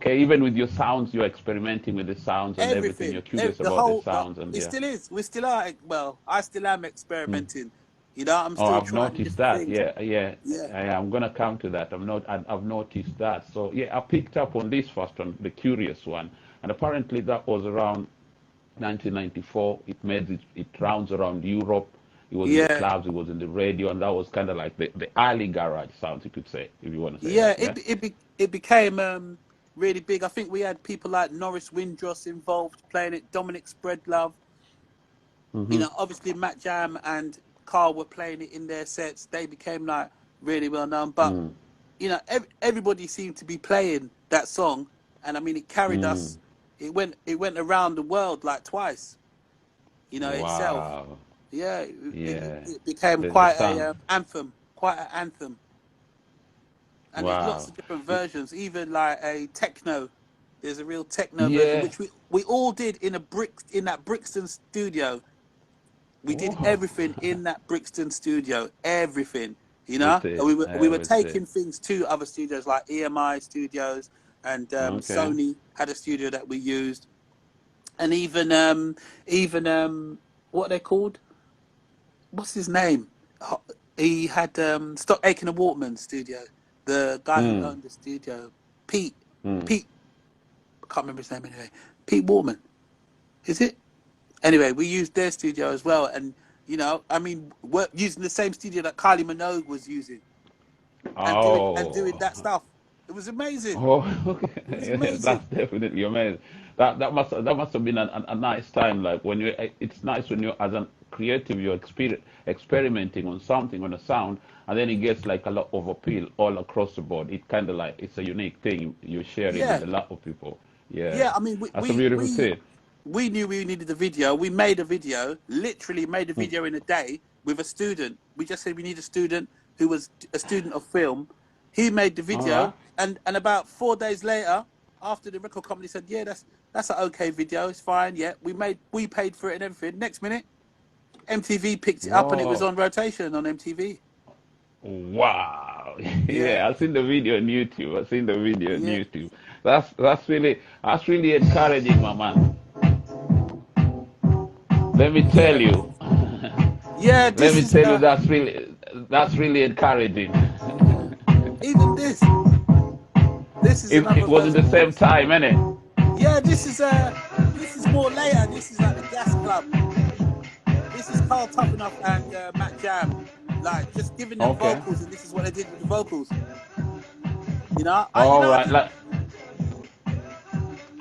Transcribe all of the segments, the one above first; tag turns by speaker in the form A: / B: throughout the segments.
A: Okay, even with your sounds, you're experimenting with the sounds and everything.
B: everything.
A: You're curious
B: The
A: about the
B: whole,
A: sounds and
B: it
A: yeah.
B: still is. We still are. Well, I still am
A: Mm.
B: experimenting. You know, I'm
A: Oh,
B: still
A: I've
B: trying
A: noticed
B: different
A: that.
B: things.
A: Yeah, yeah.
B: Yeah,
A: I'm gonna come to that. I've noticed that. So yeah, I picked up on this first one, the curious one, and apparently that was around 1994. It made it rounds around Europe. It was in the
B: yeah,
A: clubs. It was in the radio, and that was kind of like the early garage sounds, you could say, if you want to say
B: yeah.
A: that. Yeah.
B: It became really big. I think we had people like Norris Windross involved playing it. Dominic Spreadlove. You
A: Mm-hmm.
B: know, obviously Matt Jam and Carl were playing it in their sets. They became like really well known. But
A: Mm.
B: you know, everybody seemed to be playing that song, and I mean, it carried
A: Mm.
B: us. It went around the world like twice. You know, itself.
A: Wow.
B: Yeah,
A: Yeah.
B: it became
A: The
B: quite
A: sound.
B: a anthem, quite an anthem, and there's lots
A: Wow.
B: of different versions. Even like a techno. There's a real techno version,
A: Yeah.
B: which we all did in that Brixton studio. We did
A: Oh.
B: everything in that Brixton studio, everything, you know. And
A: Everything.
B: we were
A: Everything.
B: taking things to other studios like EMI studios, and
A: Okay.
B: Sony had a studio that we used, and even what are they called? What's his name? He had Stock Aitken and Waterman studio. The guy who
A: Mm.
B: owned the studio, Pete.
A: Mm.
B: Pete. I can't remember his name anyway. Pete Waterman. Is it? Anyway, we used their studio as well, and you know, I mean, we're using the same studio that Kylie Minogue was using, and doing
A: Oh.
B: that stuff. It was amazing.
A: Oh,
B: It was
A: okay.
B: amazing.
A: That's definitely amazing. That must have been a nice time. Like when you, it's nice when you as a creative you're experimenting on something on a sound, and then it gets like a lot of appeal all across the board. It kind of like it's a unique thing you're sharing
B: Yeah,
A: with a lot of people. Yeah,
B: yeah. I mean,
A: that's a beautiful thing.
B: we knew we needed the video. We made a video, literally made a
A: Mm.
B: video in a day with a student. We just said we need a student who was a student of film. He made the
A: All right.
B: video, and about 4 days later, after the record company said, yeah, that's an okay video, it's fine. Yeah, we paid for it and everything. Next minute, MTV picked it up and it was
A: Whoa.
B: on rotation on MTV.
A: Wow.
B: Yeah,
A: Yeah, I've seen the video on YouTube. I've seen the video on
B: yeah,
A: YouTube. That's really encouraging, my man. Let me tell
B: yeah,
A: you.
B: yeah.
A: Let
B: This
A: me
B: is
A: tell you that's really encouraging.
B: yeah. Even this is
A: It
B: another
A: was at the
B: version of
A: same
B: this.
A: time, innit?
B: Yeah, this is more later. This is like the Gas Club. This is Carl Tough Enough and Matt Jam, like just giving them
A: Okay.
B: vocals, and this is what they did with the vocals. You know,
A: All
B: I
A: right.
B: didn't.
A: Like,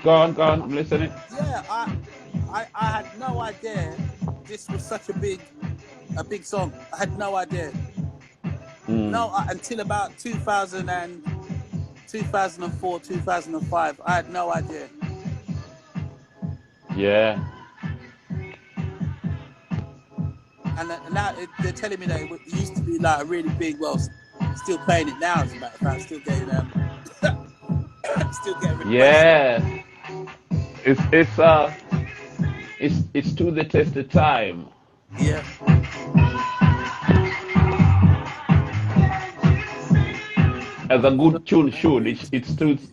A: go on. I'm listening.
B: Yeah, I had no idea this was such a big song. I had no idea.
A: Mm.
B: No, until about 2004, 2005. I had no idea.
A: Yeah.
B: And now they're telling me that it used to be like a really big. Well, still playing it now. As a matter of fact, still getting still getting requests.
A: Yeah. It's it's to the test of time.
B: Yeah,
A: As a good tune should, it stands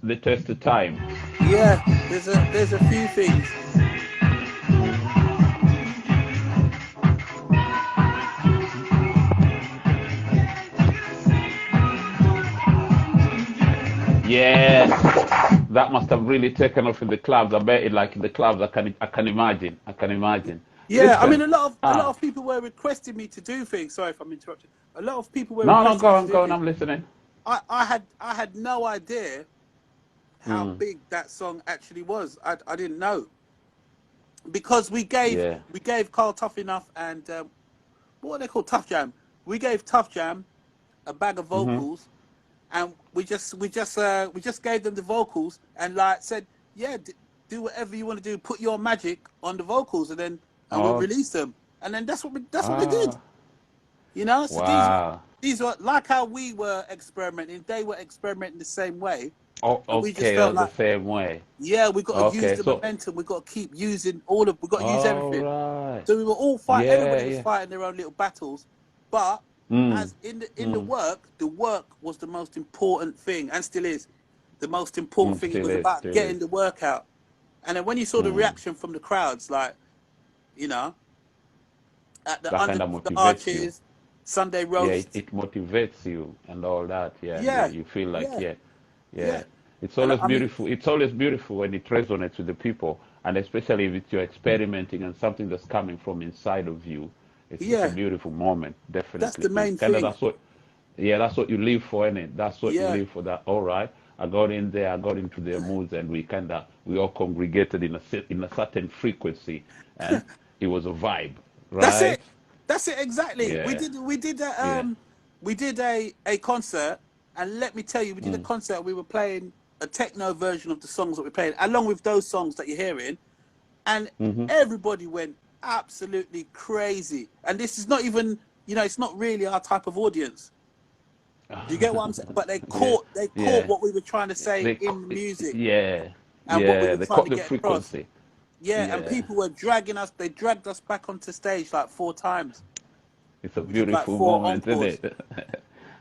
A: the test of time.
B: yeah. There's a few things.
A: Yeah, that must have really taken off in the clubs. I bet it like in the clubs. I can imagine. I can imagine.
B: Yeah, I mean
A: Listen.
B: a lot
A: Ah,
B: of people were requesting me to do things. Sorry if I'm interrupting. A lot of people were
A: no,
B: requesting
A: go
B: me to
A: on,
B: do
A: go on.
B: things.
A: I'm listening.
B: I had no idea how
A: Mm.
B: big that song actually was. I didn't know because
A: Yeah.
B: we gave Carl Tough Enough and what are they called, Tough Jam. We gave Tough Jam a bag of
A: Mhm.
B: vocals, and we just gave them the vocals and like said, yeah, do whatever you want to do, put your magic on the vocals, and we'll
A: Oh.
B: release them, and then that's what they did.
A: Ah.
B: You know, so
A: Wow.
B: these were like how we were experimenting. They were experimenting the same way,
A: Oh,
B: and we just
A: okay.
B: felt
A: That's the
B: like,
A: same way.
B: yeah, we got to use
A: Okay.
B: the
A: So,
B: momentum. We got to keep using we got to use
A: all
B: everything.
A: right.
B: So we were all
A: Yeah,
B: everybody was
A: yeah.
B: fighting their own little battles, but
A: Mm.
B: as in the
A: Mm.
B: work, the work was the most important thing, and still is. the most important thing. It
A: Still
B: was
A: is,
B: about
A: still is.
B: getting the work out. And then when you saw the reaction from the crowds, like, you know, at the
A: That kind of
B: underneath the
A: motivates you.
B: arches, Sunday
A: Yeah,
B: roast.
A: it motivates you and all that. Yeah, and
B: Yeah,
A: you feel like,
B: yeah,
A: yeah,
B: yeah.
A: yeah. It's
B: And
A: always
B: I mean,
A: beautiful. It's always beautiful when it resonates with the people, and especially if you're experimenting and something that's coming from inside of you. It's a
B: yeah,
A: beautiful moment,
B: that's
A: definitely.
B: the
A: It's
B: main
A: kind of
B: thing.
A: that's what, yeah, that's what you live for, innit? That's what you
B: Yeah,
A: live for. That all right. I got in there, I got into their moods, and we all congregated in a certain frequency, and it was a vibe,
B: that's
A: right?
B: it. That's it exactly.
A: Yeah, yeah.
B: We did a concert, and let me tell you, we did a
A: Mm,
B: concert. We were playing a techno version of the songs that we're playing, along with those songs that you're hearing, and
A: mm-hmm.
B: everybody went absolutely crazy. And this is not even, you know, it's not really our type of audience. Do you get what I'm saying? But
A: Yeah,
B: they caught
A: yeah.
B: what we were trying to say
A: They,
B: in the music
A: yeah,
B: and what we
A: yeah.
B: were
A: They
B: trying
A: caught
B: to
A: the
B: get across.
A: frequency.
B: Yeah, and
A: Yeah,
B: people were dragging us. They dragged us back onto stage like 4 times.
A: it's a
B: We did like
A: beautiful
B: 4
A: moment, isn't
B: encores.
A: it?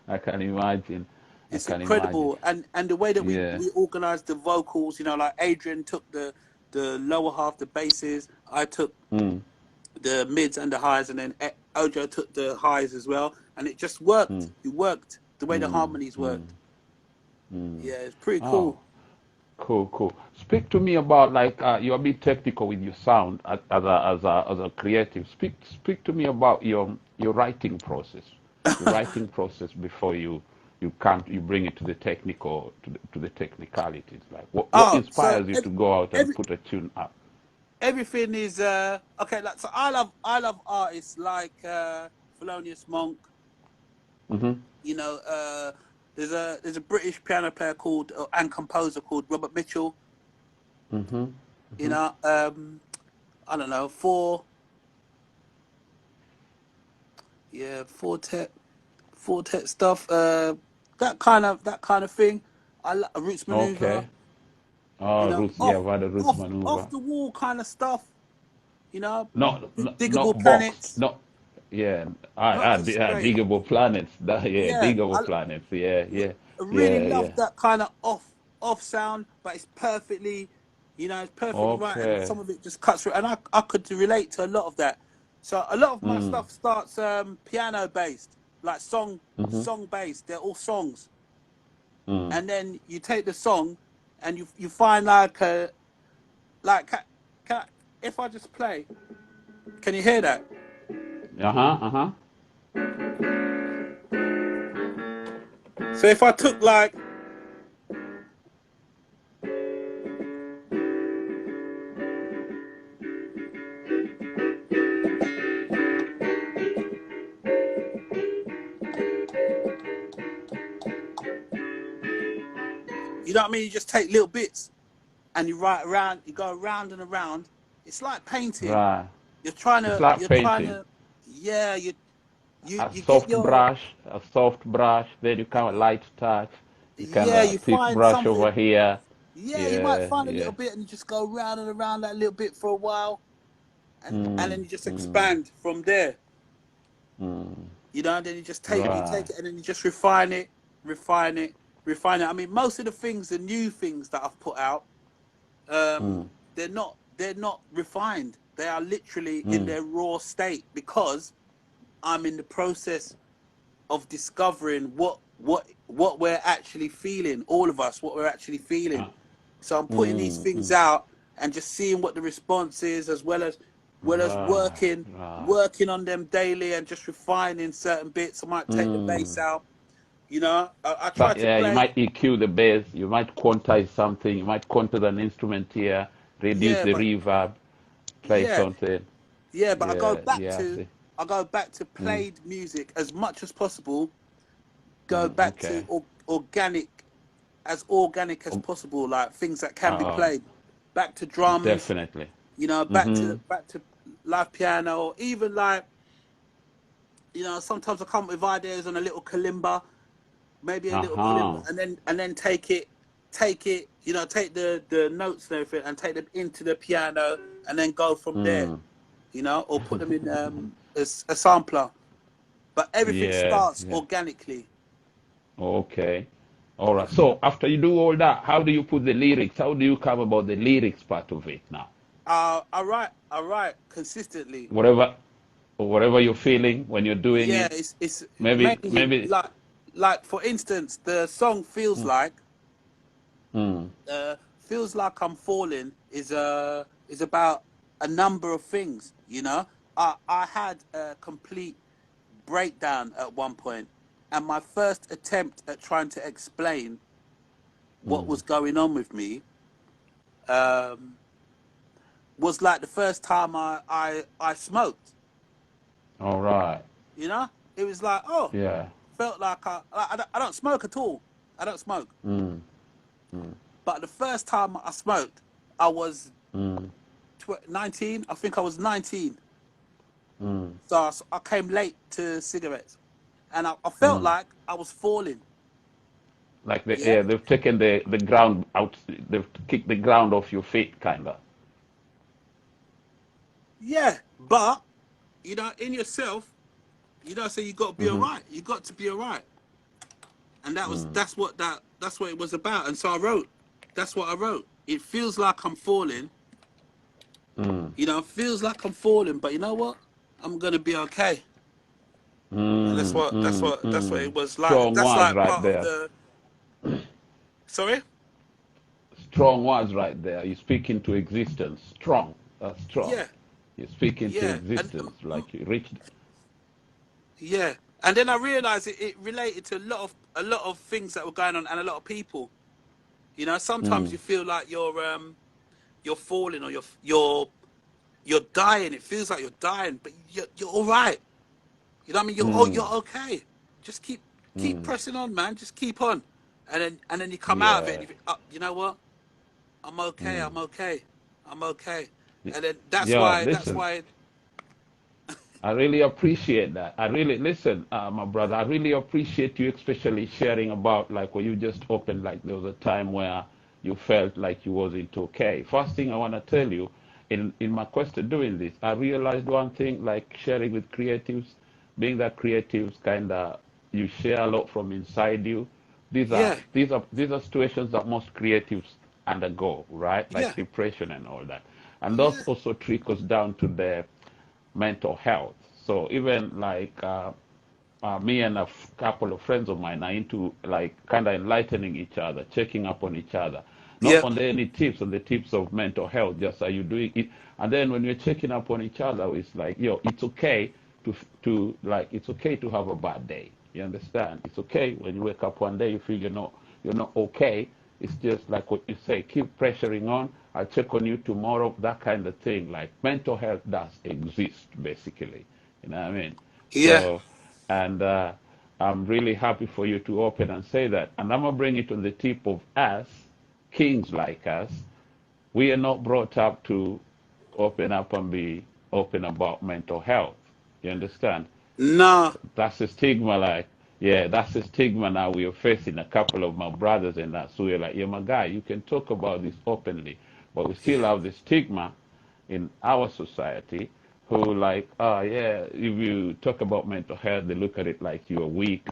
A: I can imagine. I
B: It's
A: can imagine.
B: incredible, and the way that
A: Yeah.
B: we organized the vocals. You know, like Adrian took the lower half, the basses. I took
A: Mm,
B: the mids and the highs, and then Ojo took the highs as well, and it just worked.
A: mm,
B: It worked the way the
A: mm,
B: harmonies
A: mm,
B: worked.
A: mm.
B: Yeah, it's pretty
A: Oh,
B: cool.
A: cool, cool. Speak to me about like you're a bit technical with your sound as a creative. Speak to me about your writing process. Your writing process before you bring it to the technical to the technicalities. Like what
B: Oh, so
A: inspires you to go out and
B: every
A: put a tune up?
B: everything is okay. Like, so I love artists like Thelonious Monk.
A: Mm-hmm.
B: You know, there's a British piano player called and composer called Robert Mitchell.
A: Mm-hmm.
B: You
A: Mm-hmm.
B: know, I don't know, Fortet stuff. That kind of thing. I like Roots Maneuver.
A: Okay.
B: You
A: Oh,
B: know,
A: roots. Yeah, about the roots
B: off
A: maneuver.
B: the wall kind of stuff. You know, Diggable
A: Not boxed.
B: Planets.
A: Not yeah.
B: Not just straight.
A: Diggable planets. Yeah,
B: Yeah,
A: diggable planets. Yeah, yeah,
B: I really
A: yeah,
B: love
A: yeah.
B: that kind of off sound, but it's perfectly, you know, it's perfectly right, and
A: Okay.
B: some of it just cuts through, and I could relate to a lot of that. So a lot of my
A: Mm.
B: stuff starts piano based, like
A: Mm-hmm.
B: song based. They're all songs,
A: Mm.
B: and then you take the song, and you find like a like can I, if I just play, can you hear that?
A: Uh-huh. Uh-huh.
B: So if I took like, you know what I mean, you just take little bits and you write around, you go around and around. It's like painting.
A: Right. It's like
B: You're trying
A: painting.
B: to, yeah,
A: A
B: you get
A: soft
B: your,
A: brush, a soft brush, then you kind of light touch, you kind
B: yeah,
A: of
B: you
A: thick
B: find
A: brush over
B: something.
A: here.
B: Yeah, you might
A: Yeah,
B: find a
A: yeah.
B: little bit and you just go round and around that little bit for a while, and
A: Mm,
B: then you just
A: mm,
B: expand from there.
A: mm.
B: You know, and then you take
A: Right.
B: it and then you just refine it, refine it, refine it. I mean, most of the things, the new things that I've put out,
A: Mm,
B: they're not refined. They are literally in
A: mm.
B: their raw state because I'm in the process of discovering what we're actually feeling, all of us, what we're actually feeling.
A: Uh,
B: So I'm putting these
A: mm,
B: things
A: mm.
B: out and just seeing what the response is, as well as
A: Right, right.
B: working on them daily and just refining certain bits. I might take the bass
A: Mm.
B: out. You know, I
A: So,
B: try to
A: yeah, you
B: play.
A: might EQ the bass, you might quantize something, you might quantize an instrument here, reduce
B: Yeah,
A: the
B: but
A: reverb, play
B: yeah,
A: something.
B: yeah, but
A: Yeah, yeah, I see.
B: I go back to
A: Mm.
B: played music as much as possible. Go back to
A: Okay.
B: organic as
A: Um,
B: possible, like things that can be
A: Uh,
B: played. Back to drums,
A: definitely.
B: you know,
A: Mm-hmm.
B: back to live piano, or even like, you know, sometimes I come up with ideas on a little kalimba, maybe a little kalimba,
A: Uh-huh.
B: and then take it, you know, take the notes and everything, and take them into the piano, and then go from there,
A: Mm.
B: you know, or put them in a sampler. But everything
A: Yeah,
B: starts
A: yeah.
B: organically.
A: Okay. All right. So after you do all that, how do you put the lyrics? How do you come about the lyrics part of it now?
B: I write consistently.
A: Whatever, whatever you're feeling when you're doing
B: Yeah,
A: it.
B: it's
A: Maybe,
B: mainly
A: maybe.
B: like for instance, the song
A: Mm, mm,
B: feels like I'm falling is about a number of things. I had a complete breakdown at one point, and my first attempt at trying to explain what
A: mm.
B: was going on with me um, was like the first time I smoked.
A: All right.
B: It was like, oh,
A: Yeah.
B: felt like I don't smoke at all. I don't smoke.
A: Mm, mm,
B: But the first time I smoked, I was
A: mm,
B: 19. I think I was 19.
A: mm,
B: So I came late to cigarettes, and I felt
A: mm.
B: like I was falling.
A: Like
B: Yeah,
A: yeah, they've taken the ground out. They've kicked the ground off your feet, kinda.
B: yeah. But in yourself, so you got to be all
A: Mm-hmm.
B: right. You got to be all right, and
A: Mm,
B: that's what it was about. And so I wrote. That's what I wrote. It feels like I'm falling.
A: mm,
B: Feels like I'm falling, but you know what? I'm gonna be okay. And
A: mm, mm,
B: that's what
A: mm.
B: it was like.
A: Strong
B: That's
A: words
B: like
A: right
B: part of
A: there.
B: the. Sorry.
A: Strong words right there. You're speaking to existence. Strong. That's strong.
B: Yeah,
A: You're speaking to
B: yeah, and
A: existence. Like you reached.
B: yeah, and then I realized it related to a lot of things that were going on and a lot of people. Sometimes
A: Mm,
B: you feel like you're falling or you're dying. It feels like you're dying, but you're all right. You know what I mean?
A: mm,
B: You're okay. Just keep
A: mm.
B: pressing on, man. Just keep on, and then you come out of it and
A: Yeah.
B: you think, oh, you know what? I'm okay.
A: Mm.
B: I'm okay. I'm okay.
A: Y-
B: And then
A: Yo,
B: that's
A: listen.
B: why.
A: I really appreciate that. I really listen, my brother. I really appreciate you, especially sharing about like when you just opened. Like there was a time where you felt like you wasn't okay. First thing I want to tell you, in my quest to doing this, I realized one thing. Like sharing with creatives, being that creatives kind of you share a lot from inside you.
B: Yeah,
A: These are situations that most creatives undergo, right?
B: yeah,
A: Like depression and all that, and those
B: yeah,
A: also trickles down to the mental health. So even like me and couple of friends of mine are into like kind of enlightening each other, checking up on each other, not
B: yeah,
A: on any tips, on the tips of mental health. Just are you doing it? And then when you're checking up on each other, it's like, yo, it's okay to like it's okay to have a bad day. You understand? It's okay when you wake up one day you feel you're not okay. It's just like what you say, keep pressuring on. I'll check on you tomorrow, that kind of thing. Like mental health does exist, basically. You know what I mean?
B: yeah,
A: So, and I'm really happy for you to open and say that. And I'm going to bring it on the tip of us, kings like us. We are not brought up to open up and be open about mental health. You understand?
B: nah,
A: That's a stigma, like, yeah, that's a stigma now we are facing. A couple of my brothers and us, so we're like, yeah, my guy, you can talk about this openly, but we still
B: yeah,
A: have the stigma in our society who like, oh yeah, if you talk about mental health, they look at it like you're weak.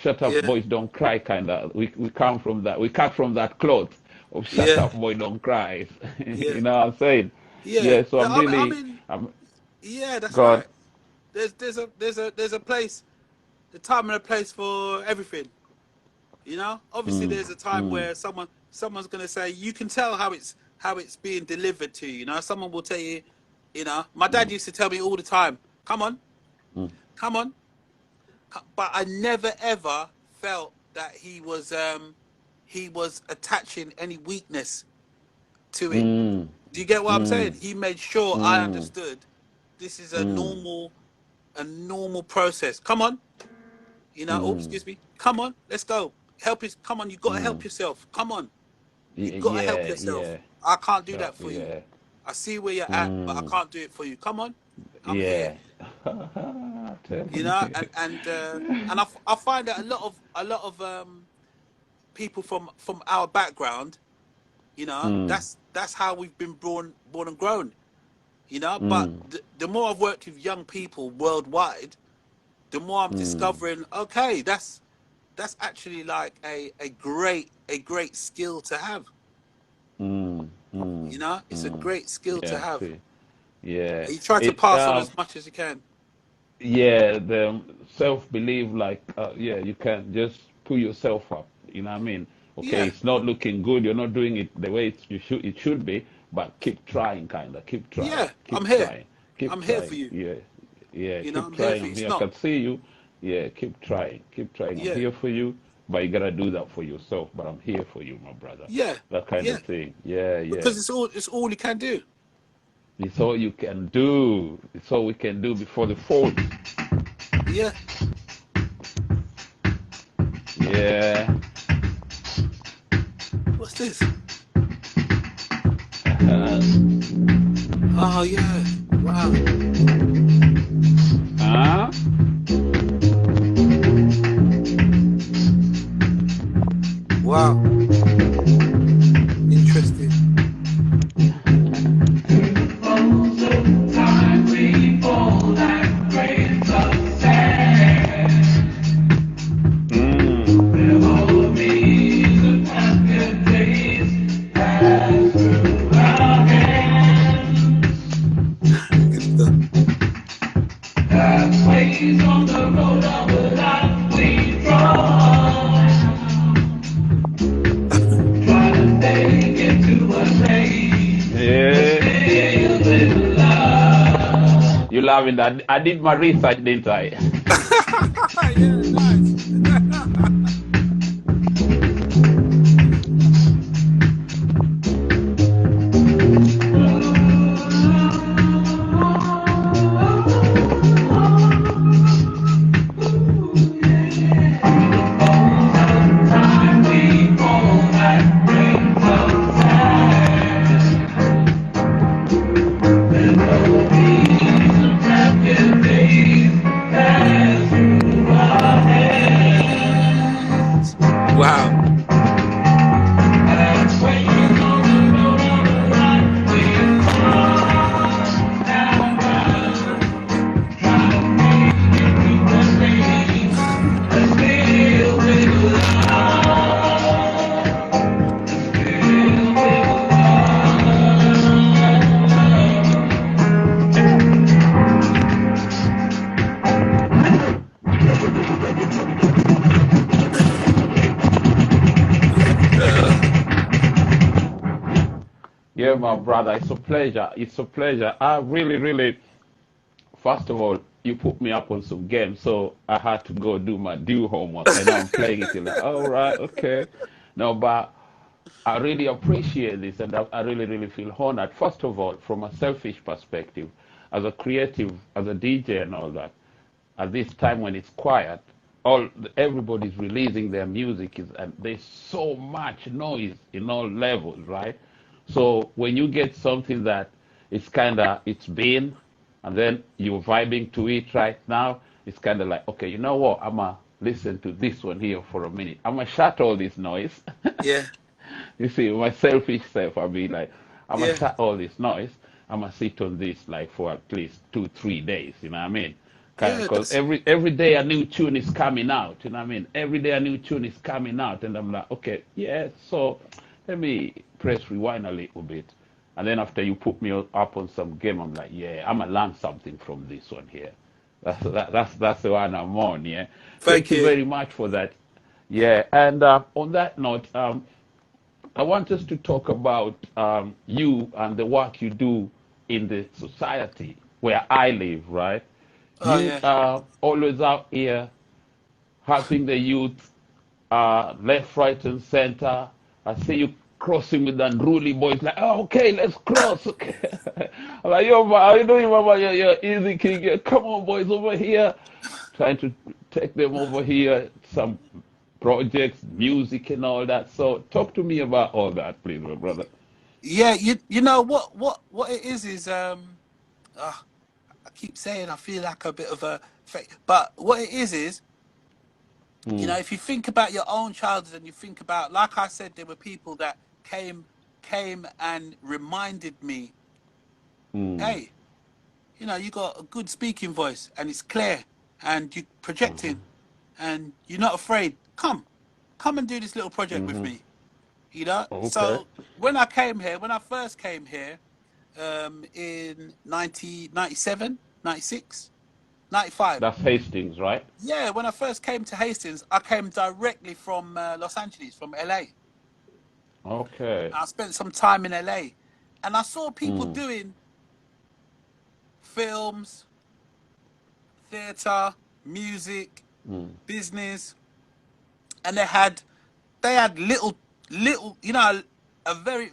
A: Shut up,
B: yeah,
A: boys, don't cry, kind of. We come from that. We cut from that cloth of shut
B: yeah,
A: up, boy, don't cry.
B: yeah,
A: You know what I'm saying?
B: yeah.
A: Yeah. So I'm
B: I
A: really,
B: mean,
A: I'm
B: yeah, that's
A: God.
B: right. There's a place, the time and a place for everything. Obviously,
A: Mm,
B: there's a time
A: mm,
B: where someone's gonna say you can tell how it's being delivered to you. Someone will tell you. My dad
A: mm,
B: used to tell me all the time, "Come on,
A: mm,
B: come on," but I never ever felt that he was attaching any weakness to it.
A: mm,
B: Do you get what I'm saying?
A: mm,
B: He made sure I
A: mm,
B: understood this is
A: mm,
B: a normal process. Come on, oh,
A: mm,
B: excuse me. Come on, let's go. Come on, you got to help
A: mm.
B: yourself. Come on, you got to help
A: Yeah,
B: yourself.
A: yeah,
B: I can't do
A: yeah,
B: that for you.
A: yeah.
B: I see where you're at, but I
A: Mm,
B: can't do it for you. Come on, I'm here.
A: yeah. Telling you.
B: I find that a lot of people from our background,
A: Mm,
B: that's how we've been born and grown. But
A: mm,
B: the more I've worked with young people worldwide, the more I'm
A: mm,
B: discovering, okay, that's actually like a great skill to have.
A: Mm, mm,
B: You know, it's a
A: mm.
B: great skill to
A: Yeah,
B: have.
A: see. Yeah.
B: You try to
A: It
B: pass on as much as you can.
A: yeah, the self-belief, like yeah, you can just pull yourself up. You know what I mean? Okay,
B: Yeah,
A: it's not looking good. You're not doing it the way it should be, but keep trying, kind of.
B: yeah. I'm
A: Keep
B: here.
A: trying, keep
B: I'm here for
A: trying.
B: you.
A: Yeah, yeah,
B: You know,
A: keep
B: I'm here
A: trying.
B: for you.
A: I'm
B: It's
A: here. I
B: not.
A: can see you. Yeah, keep trying, keep trying. I'm
B: Yeah,
A: here for you, but you gotta do that for yourself. But I'm here for you, my brother.
B: yeah,
A: That kind
B: yeah.
A: of thing. Yeah, yeah.
B: Because it's all you can do.
A: It's all you can do. It's all we can do before the fall.
B: Yeah.
A: Yeah.
B: What's this?
A: Uh,
B: Oh yeah. Wow.
A: huh?
B: Wow. Interesting. Good stuff.
A: Yeah. You laughing that? I did my research, didn't I?
B: Yeah, nice. Wow.
A: Yeah, my brother. It's a pleasure. It's a pleasure. I really, really. First of all, you put me up on some games, so I had to go do my due homework. And I'm playing it. You're like, all right, okay. No, but I really appreciate this, and I really, really feel honored. First of all, from a selfish perspective, as a creative, as a DJ, and all that. At this time when it's quiet, everybody's releasing their music, and there's so much noise in all levels, right? So when you get something that it's kind of it's been, and then you're vibing to it right now, it's kind of like, okay, you know what? I'ma listen to this one here for a minute. I'ma shut all this noise.
B: Yeah.
A: You see, my selfish self, I'll be like, I'm gonna
B: Yeah.
A: shut all this noise. I'm gonna sit on this like for at least 2, 3 days. You know what I mean?
B: Yeah.
A: Because every day a new tune is coming out. You know what I mean? Every day a new tune is coming out, and I'm like, okay, yeah. So let me press rewind a little bit, and then after you put me up on some game, I'm like, yeah, I'm gonna learn something from this one here. That's the one I'm on. Yeah.
B: Thank
A: Thank you
B: you.
A: very much for that. Yeah. And on that note, I want us to talk about you and the work you do in the society where I live, right?
B: Oh
A: You
B: yeah.
A: are always out here helping the youth, left, right, and center. I see you crossing with the unruly boys, like, oh, okay, let's cross. Okay. I'm like, yo, how you doing, mama? You're easy king. Yeah, come on, boys, over here. Trying to take them over here, some projects, music, and all that. So, talk to me about all that, please, my brother.
B: Yeah. You know what it is ah, I keep saying I feel like a bit of a fake, but what it is
A: Mm,
B: if you think about your own childhood and you think about, like I said, there were people that came and reminded me,
A: mm,
B: hey, you got a good speaking voice and it's clear and you're projecting and you're not afraid. come and do this little project with
A: Mm-hmm.
B: me. You know.
A: Okay.
B: So when I first came here, in 1997, 96, 95.
A: That's Hastings, right?
B: Yeah, when I first came to Hastings, I came directly from Los Angeles, from LA.
A: Okay.
B: I spent some time in LA, and I saw people
A: Mm.
B: doing films, theater, music,
A: Mm.
B: business, and they had little, you know, a very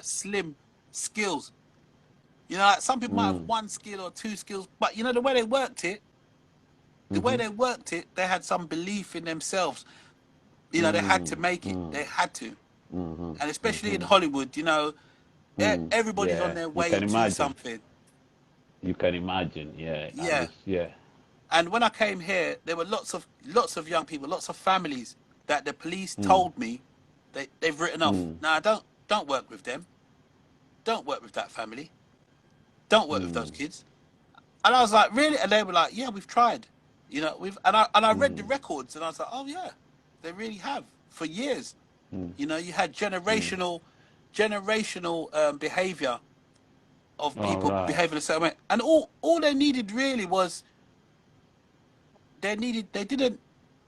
B: slim skills. You know, like some people might have
A: Mm.
B: one skill or two skills, but you know the way they worked it,
A: Mm-hmm.
B: they had some belief in themselves. You know, they had to
A: Mm.
B: make it.
A: Mm.
B: They had to,
A: Mm-hmm.
B: and especially in
A: Mm-hmm.
B: Hollywood, you know,
A: Mm.
B: everybody's on
A: Yeah,
B: their
A: you
B: way
A: can
B: to
A: imagine.
B: something.
A: You can imagine. Yeah, and
B: Yeah.
A: it's yeah.
B: And when I came here, there were lots of young people, lots of families that the police
A: Mm.
B: told me they've written off.
A: Mm.
B: Now, don't work with them. Don't work with that family. Don't work with those
A: Mm.
B: kids. And I was like, really? And they were like, yeah, we've tried. You know, and I read the
A: Mm.
B: records, and I was like, oh yeah, they really have for years.
A: Mm.
B: You know, you had
A: Mm.
B: generational behavior of
A: All
B: people
A: right.
B: behaving a certain way, and all they needed really was they didn't.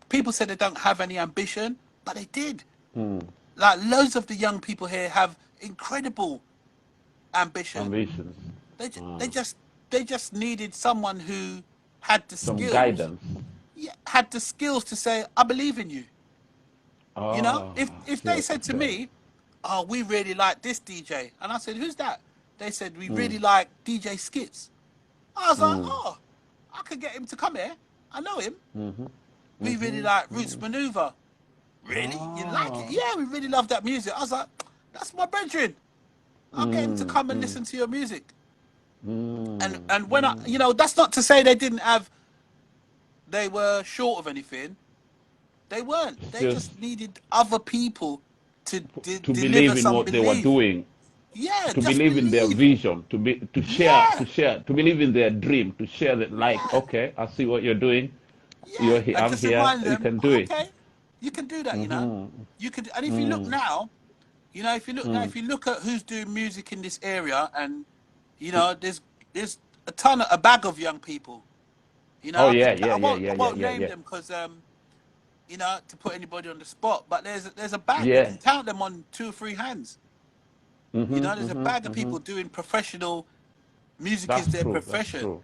B: People said they don't have any ambition, but they did.
A: Mm.
B: Like loads of the young people here have incredible ambition.
A: Ambitions.
B: They just needed someone who had the
A: Some
B: skills,
A: guidance.
B: yeah, had the skills to say, "I believe in you." You know,
A: Oh, I
B: if
A: see
B: they
A: what
B: said to
A: you're saying.
B: me, "Oh, we really like this DJ," and I said, "Who's that?" They said, "We
A: Mm.
B: really like DJ Skits." I was like,
A: Mm.
B: "Oh, I could get him to come here. I know him.
A: Mm-hmm.
B: We really
A: Mm-hmm.
B: like Roots
A: Mm.
B: Maneuver." Really? You like it?
A: Oh.
B: Yeah, we really love that music. I was like, "That's my brethren. I'll get him to
A: Mm.
B: come and
A: Mm.
B: listen to your music." And
A: Mm.
B: and when
A: Mm.
B: you know, that's not to say they were short of anything. They weren't.
A: It's
B: They
A: just
B: just needed other people to
A: to
B: deliver
A: believe in
B: some
A: what they were
B: belief.
A: doing,
B: Yeah,
A: to
B: just
A: believe in their
B: believe.
A: vision,
B: Yeah,
A: to believe in their dream, to share that. Like,
B: yeah,
A: okay, I see what you're doing.
B: yeah. And
A: I'm
B: just
A: here.
B: remind
A: You
B: them,
A: can do
B: "Oh,
A: it.
B: okay, you can do that. You know,
A: Mm-hmm.
B: you could. And if you look
A: Mm.
B: now, you know,
A: Mm.
B: if you look at who's doing music in this area, and you know, there's a bag of young people. You know,
A: Oh yeah, yeah, yeah,
B: I
A: yeah, yeah,
B: won't
A: yeah,
B: name
A: yeah.
B: them because you know, to put anybody on the spot, but there's a bag. You
A: Yeah.
B: can count them on two or three hands. You
A: Mm-hmm.
B: know, there's a
A: Mm-hmm.
B: bag of
A: Mm-hmm.
B: people doing professional music is
A: That's
B: their
A: true. That's
B: profession,
A: true.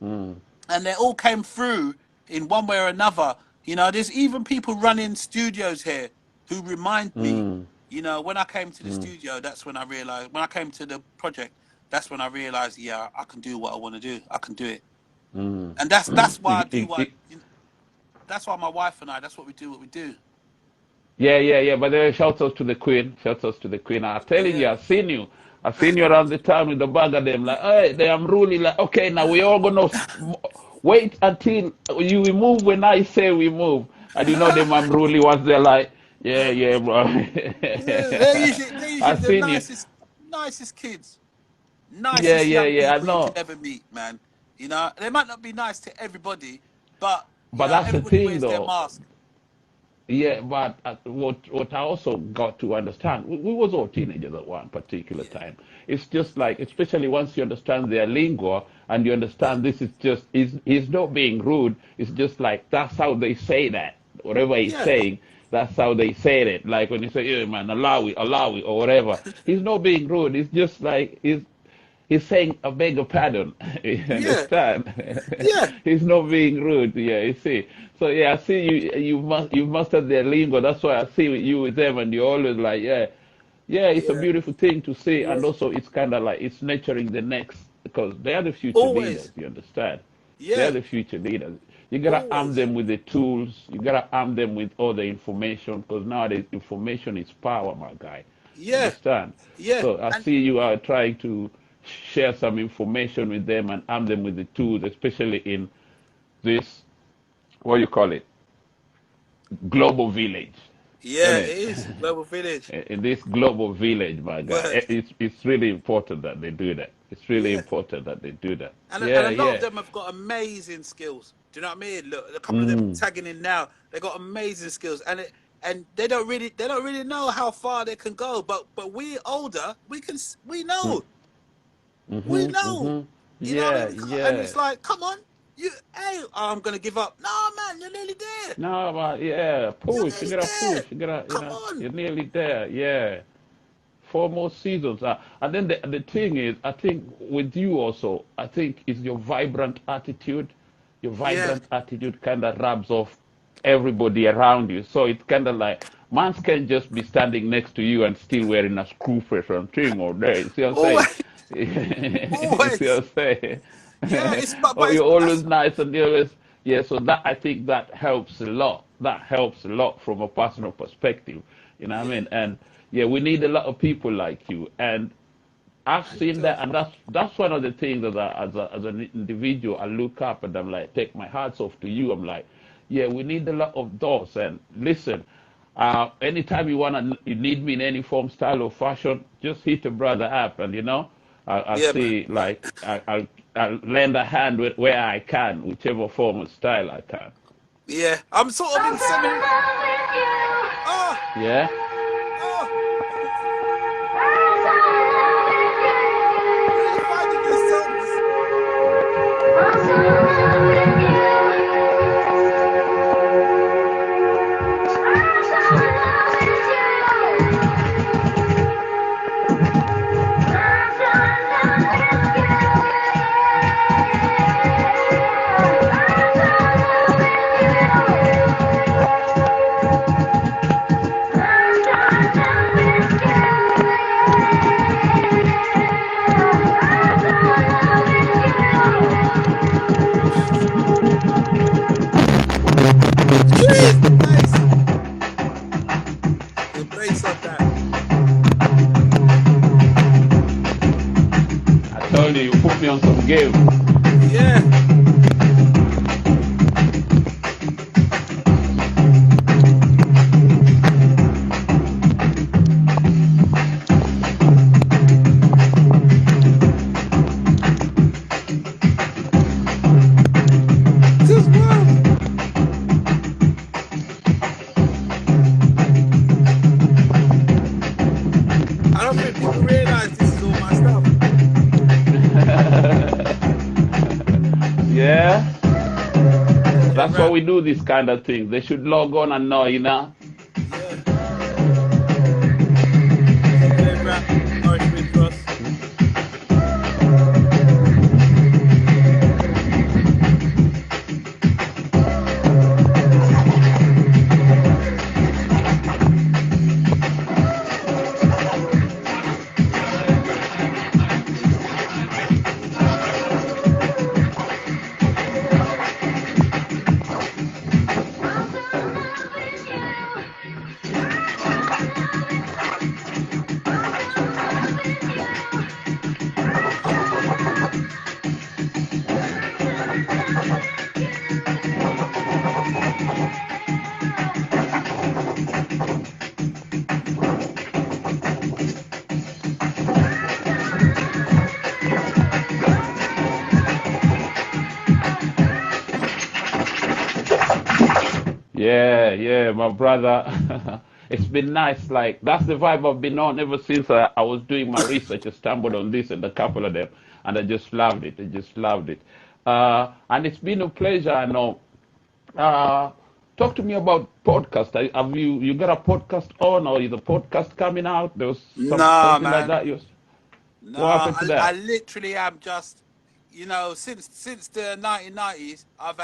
A: Mm.
B: and they all came through in one way or another. You know, there's even people running studios here who remind me.
A: Mm.
B: You know, when I came to the
A: Mm.
B: studio, that's when I realized. When I came to the project, that's when I realized, yeah, I can do what I want to do. I can do it,
A: Mm.
B: and that's why I
A: It-
B: do
A: it-
B: what.
A: it-
B: That's why my wife and I. That's what we do. What we do.
A: yeah, yeah, yeah. But shout out to the Queen. Shout out to the Queen. I'm telling you,
B: Yeah.
A: I seen you. I seen you around the town with the bag of them. Like, hey, they am really like, okay, now we all gonna wait until you we move when I say we move. And you know them I'm really was there like, yeah, yeah, bro.
B: Yeah, they're
A: I
B: usually the
A: seen you.
B: nicest kids,
A: Yeah,
B: nicest
A: yeah,
B: young
A: yeah. I
B: people you
A: know.
B: could ever meet, man. You know, they might not be nice to everybody, but you
A: But
B: know,
A: that's the
B: everybody
A: thing
B: wears their
A: though.
B: mask.
A: Yeah, but what I also got to understand, we was all teenagers at one particular
B: Yeah,
A: time. It's just like, especially once you understand their lingo and you
B: yeah,
A: understand this is just is not being rude. It's just like that's how they say that. Whatever he's
B: yeah,
A: saying, that's how they say it. Like when you say, "Yeah, man, allow it," or whatever. He's not being rude. It's just like he's saying, "I beg your pardon." You
B: yeah,
A: understand?
B: yeah,
A: He's not being rude. Yeah, you see. So yeah, I see you. You mastered their lingo. That's why I see you with them, and you're always like, yeah, yeah. It's a
B: yeah,
A: beautiful thing to see,
B: yeah.
A: and also it's kind of like it's nurturing the next because they are the future leaders.
B: Always,
A: You understand? They are
B: yeah,
A: the future leaders. You gotta arm
B: always,
A: them with the tools. You gotta arm them with all the information because nowadays information is power, my guy. You
B: yeah,
A: understand?
B: yeah,
A: So I
B: and
A: see you are trying to share some information with them and arm them with the tools, especially in this, what do you call it, global village,
B: yeah,
A: isn't
B: it
A: it?
B: is global village.
A: In this global village, my guy,
B: Word,
A: it's really important that they do that. It's really
B: yeah,
A: important that they do that.
B: and
A: Yeah,
B: a lot of
A: yeah.
B: them have got amazing skills. Do you know what I mean? Look, a couple of them
A: Mm,
B: tagging in now. They got amazing skills, and they don't really know how far they can go. But we older, we
A: mm,
B: know, we
A: mm-hmm,
B: know.
A: mm-hmm.
B: You know what I
A: Yeah,
B: mean? And
A: yeah.
B: it's like, come on, hey, I'm gonna give up. No, man, you're nearly there.
A: No, but yeah,
B: You're
A: push. You
B: nearly
A: gotta
B: there.
A: push. You gotta,
B: Come on.
A: you're nearly there. Yeah. 4 more seasons. And then the thing is, I think with you also, I think is your vibrant attitude. Your
B: Yeah.
A: vibrant attitude kind of rubs off everybody around you. So it's kind of like, mans can't just be standing next to you and still wearing a screw face and thing all day. You see what I'm saying?
B: Always,
A: You see
B: always.
A: what I'm saying?
B: Yeah.
A: Oh,
B: It's
A: you're always
B: that's
A: nice and you're always, yeah. So that I think that helps a lot. That helps a lot from a personal perspective. You know what I
B: yeah.
A: mean? And yeah, we need a lot of people like you. And I've
B: And
A: seen that, and that's one of the things that as an individual, I look up and I'm like, take my hats off to you. I'm like, yeah, we need a lot of those. And listen, anytime you need me in any form, style, or fashion, just hit a brother up, and I'll
B: yeah, man.
A: see like I'll lend a hand where I can, whichever form or style I can.
B: Yeah. I'm sort of in semi. Oh,
A: Yeah.
B: oh. Where are you finding these songs? Jeez, the bass on that.
A: I told you, put me on some game.
B: Yeah. Just wow. I don't think people realize this is all my stuff.
A: Yeah.
B: Yeah,
A: That's why
B: rap.
A: we do this kind of thing. They should log on and know.
B: Yeah. DJ rap. Nourishment Trust.
A: Yeah, yeah, my brother. It's been nice. Like, that's the vibe I've been on ever since I was doing my research. I stumbled on this and a couple of them, and I just loved it. I just loved it. And it's been a pleasure. I know. Uh, Talk to me about podcast. Have you got a podcast on, or is a podcast coming out? There was
B: Nah,
A: something like
B: man.
A: that. What
B: Nah,
A: happened to
B: I
A: that?
B: literally am just, since the 1990s, I've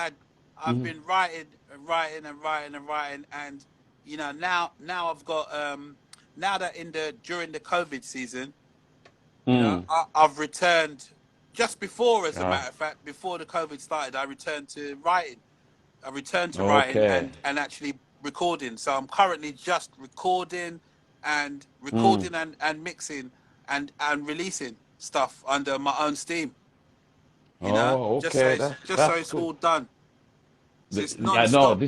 A: Hmm.
B: been writing and writing and writing and writing, and now I've got now that in the during the COVID season,
A: Mm.
B: I've returned just before, as a
A: Ah,
B: matter of fact, before the COVID started, I returned to writing. I returned to writing
A: okay.
B: and actually recording. So I'm currently just
A: Mm.
B: recording and mixing and releasing stuff under my own steam.
A: Oh, okay.
B: Just so
A: That's
B: it's
A: good.
B: all done. So it's
A: I know
B: non-stop.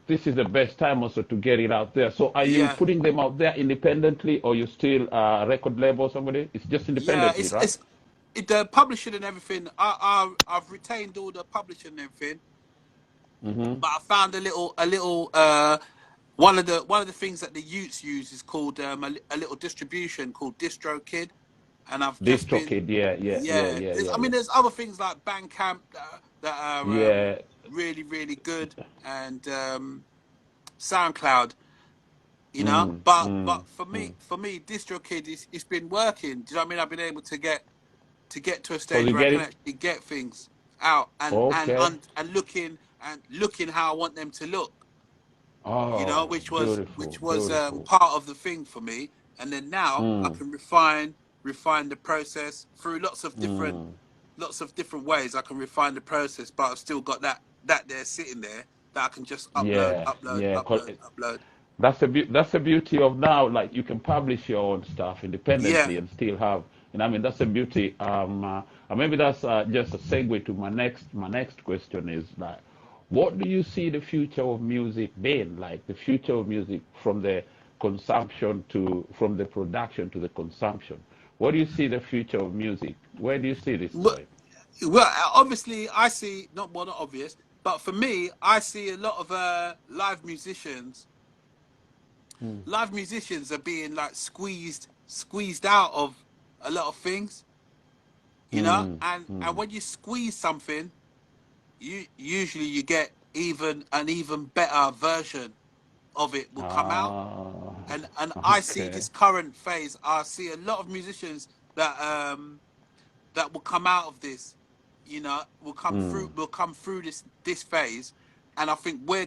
A: this is the best time also to get it out there. So are you
B: Yeah,
A: putting them out there independently, or you still record label or somebody? It's just
B: yeah.
A: independently, right?
B: The publishing and everything, I've retained all the publishing and everything,
A: Mm-hmm.
B: but I found a little one of the things that the youths use is called a little distribution called DistroKid, and I've just been,
A: DistroKid, yeah, yeah, yeah,
B: yeah.
A: yeah, yeah,
B: I mean,
A: yeah.
B: there's other things like Bandcamp that are
A: Yeah.
B: really really good, and SoundCloud, you know.
A: Mm,
B: But
A: mm, mm.
B: for me, DistroKid is it's been working. Do you know what I mean? I've been able to get to a
A: So
B: stage
A: you
B: where I
A: get
B: can
A: it?
B: actually get things out
A: Okay.
B: and looking how I want them to look, you know,
A: Oh, beautiful,
B: which was
A: beautiful.
B: part of the thing for me. And then now I
A: Mm,
B: can refine the process through
A: mm.
B: lots of different ways. I can refine the process, but I've still got that there sitting there that I can just
A: Yeah, yeah.
B: upload.
A: That's the beauty of now. Like you can publish your own stuff
B: Yeah.
A: independently and still have. I mean, that's the beauty. And maybe that's just a segue to my next question is like, what do you see the future of music being? Like the future of music from the consumption to from the production to the consumption. What do you see the future of music? Where do you see this
B: Well,
A: going?
B: well, obviously, I see not obvious, but for me, I see a lot of
A: Mm,
B: live musicians are being like squeezed out of a lot of things, you know.
A: mm,
B: And
A: mm.
B: when you squeeze something, you usually you get even better version of it will come out.
A: Ah,
B: And I see
A: okay.
B: this current phase. I see a lot of musicians that will come out of this, you know,
A: Mm,
B: will come through this phase. And I think we're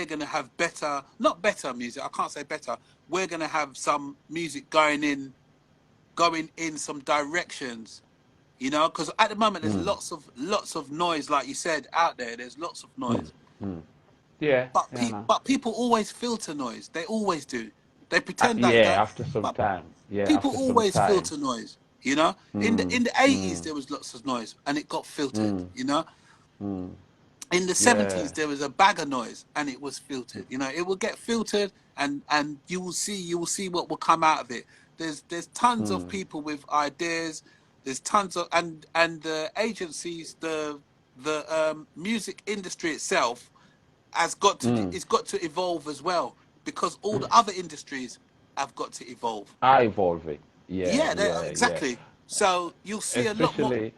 B: gonna have better, not better music. I can't say better. We're gonna have some music going in some directions, you know, because at the moment there's
A: mm,
B: lots of noise, like you said, out there. There's lots of
A: mm,
B: noise,
A: mm. Yeah, yeah, no.
B: but people always filter noise. They always do. They pretend that it
A: Yeah,
B: don't,
A: after some
B: but
A: time. Yeah,
B: people
A: after some
B: always
A: time.
B: filter noise. You know,
A: Mm,
B: in the 80s
A: mm,
B: there was lots of noise and it got filtered.
A: mm,
B: You know,
A: mm.
B: in the 70s
A: Yeah.
B: there was a bag of noise and it was filtered. You know, it will get filtered and you will see what will come out of it. There's tons of
A: Mm,
B: people with ideas. There's tons of and the agencies, the music industry itself has
A: mm.
B: got to evolve as well, because all the other industries have got to evolve.
A: I evolving. Yeah,
B: Yeah,
A: yeah, yeah.
B: exactly. So you'll see a lot more.
A: Especially,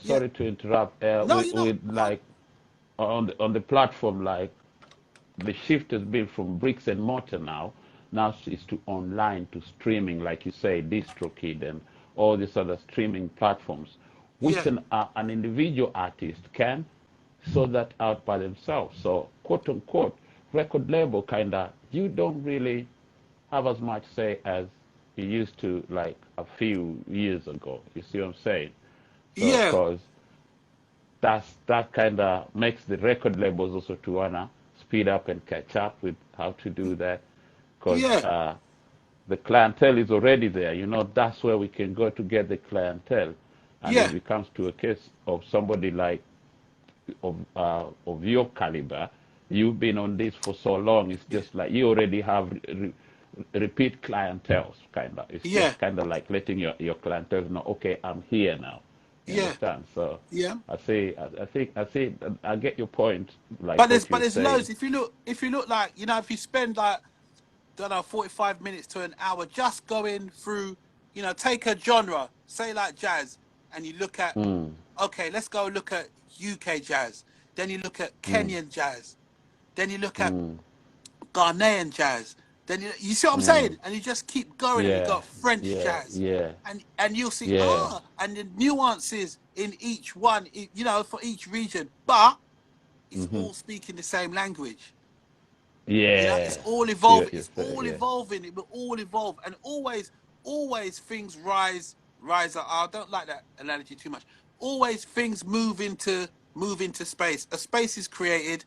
B: Yeah,
A: sorry to interrupt,
B: no, you're not.
A: with
B: Go on.
A: like on the platform, like the shift has been from bricks and mortar now it's to online to streaming, like you say, DistroKid and all these other streaming platforms, which
B: Yeah,
A: an individual artist can sort that out by themselves. So, quote unquote, record label kind of, you don't really have as much say as you used to like a few years ago. You see what I'm saying? So,
B: yeah,
A: because that kind of makes the record labels also to wanna speed up and catch up with how to do that, because
B: yeah,
A: the clientele is already there. You know, that's where we can go to get the clientele, and
B: yeah,
A: if it comes to a case of somebody like of your caliber, you've been on this for so long. It's
B: yeah,
A: just like you already have repeat clientele, kind of. It's
B: yeah,
A: just kind of like letting your clientele know, okay, I'm here now. You
B: yeah,
A: understand? So
B: yeah.
A: I see, I get your point, like what
B: But
A: you're
B: there's
A: saying.
B: loads. If you look like, you know, if you spend like, don't know, 45 minutes to an hour just going through, you know, take a genre, say like jazz, and you look at,
A: Mm,
B: okay, let's go look at UK jazz. Then you look at
A: mm,
B: Kenyan jazz. Then you look at
A: mm,
B: Ghanaian jazz. Then you see what I'm
A: mm.
B: saying, and you just keep going, and you
A: Yeah,
B: got French
A: yeah,
B: jazz,
A: yeah,
B: and you'll see
A: yeah.
B: and the nuances in each one, you know, for each region, but it's
A: Hmm.
B: all speaking the same language. You know, it's
A: Yeah.
B: all
A: See what
B: evolving.
A: you're
B: It's
A: saying?
B: all
A: Yeah.
B: evolving. It will all evolve, and always things rise up. I don't like that analogy too much. Always things move into space. A space is created,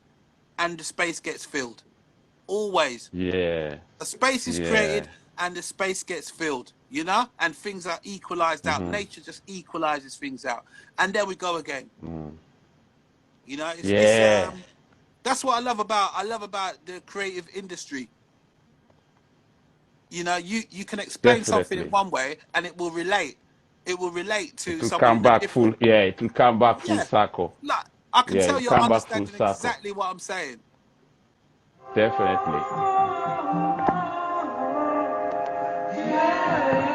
B: and the space gets filled. Always.
A: Yeah.
B: A space is
A: Yeah.
B: created and the space gets filled, you know, and things are equalized out.
A: Hmm.
B: Nature just equalizes things out, and there we go again.
A: Mm.
B: You know, it's
A: Yeah.
B: that's what I love about the creative industry. You know, you can explain something in
A: Definitely.
B: one way and it will relate, it will relate
A: It
B: to
A: will
B: someone
A: come
B: in a
A: back full.
B: different.
A: Yeah, it will come back full
B: Yeah,
A: circle.
B: like I can
A: Yeah, it
B: tell
A: will
B: you're
A: come back full
B: understanding
A: circle.
B: exactly what I'm saying.
A: Definitely.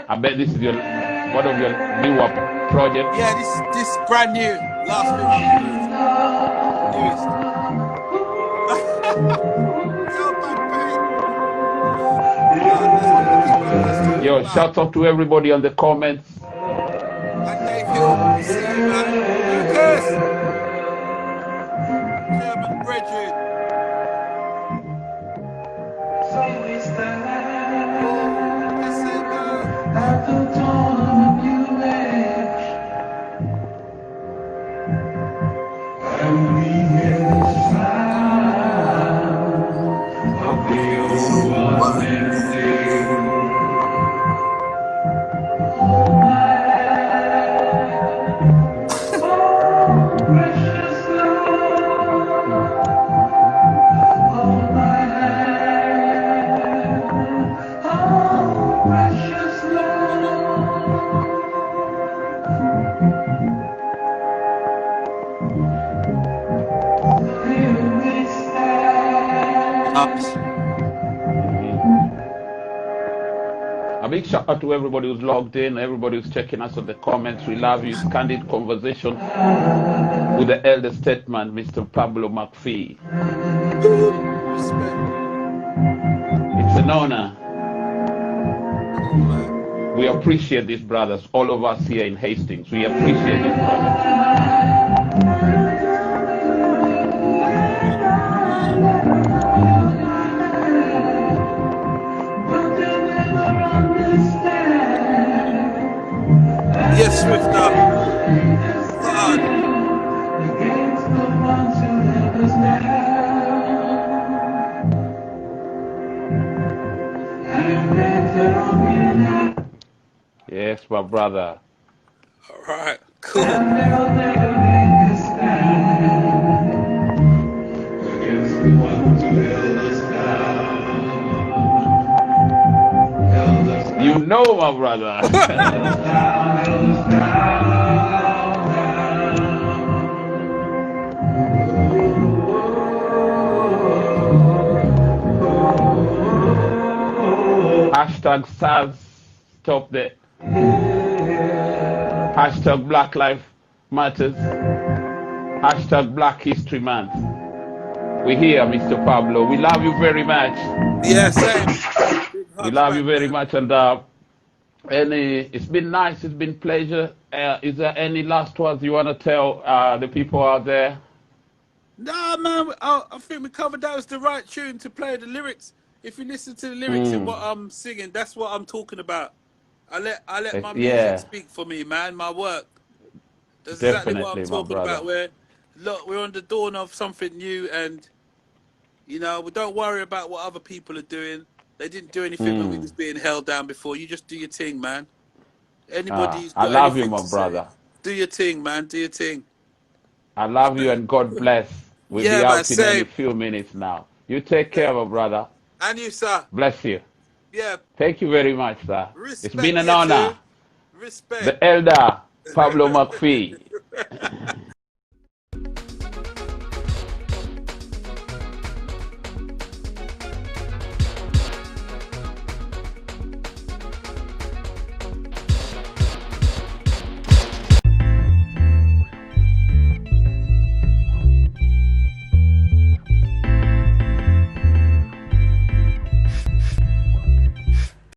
A: I bet this is one of your newer projects.
B: Yeah, this brand new, last minute release, newest. Yo, bad pain. Right, let's do the thing, man. Let's talk
A: Yo,
B: about.
A: shout out to everybody on the comments.
B: And Dave Hill, we see you, man. Lucas, German brethren. Oh, December. What? Nice.
A: A big shout out to everybody who's logged in, everybody who's checking us on the comments. We love you. It's Candid Conversation with the elder statesman, Mr. Pablo Mcfee.
B: Respect.
A: It's an honor.
B: Cool, man.
A: We appreciate these brothers, all of us here in Hastings. We appreciate these brothers.
B: Yes, Swifter. God.
A: Yes, my brother.
B: All right. Cool.
A: You know, my brother. Hashtag SARS, stop the. Hashtag Black Lives Matters. Hashtag Black History Month. We're here, Mr. Pablo. We love you very much.
B: Yeah, same. Big
A: We
B: hugs
A: love
B: back,
A: you very
B: man.
A: much, and it's been nice. It's been pleasure. Is there any last words you want to tell the people out there?
B: Nah, man. I think we covered that was the right tune to play the lyrics. If you listen to the lyrics and what I'm singing, that's what I'm talking about. I let my music
A: Yeah,
B: speak for me, man. My work. That's exactly what I'm
A: definitely, my
B: talking about.
A: brother.
B: We're on the dawn of something new, and we don't worry about what other people are doing. They didn't do anything when we was being held down before. You just do your thing, man. Anybody who's
A: I
B: got
A: love you,
B: anything
A: my
B: to say,
A: brother.
B: do your thing, man. Do your thing.
A: I love you, and God bless. We'll be
B: Yeah, man.
A: out in any
B: Same.
A: few minutes now. You take care, my brother.
B: And you, sir.
A: Bless you.
B: Yeah.
A: Thank you very much, sir. It's been
B: Respect
A: an
B: you too.
A: honor.
B: Respect.
A: The elder Pablo Mcfee.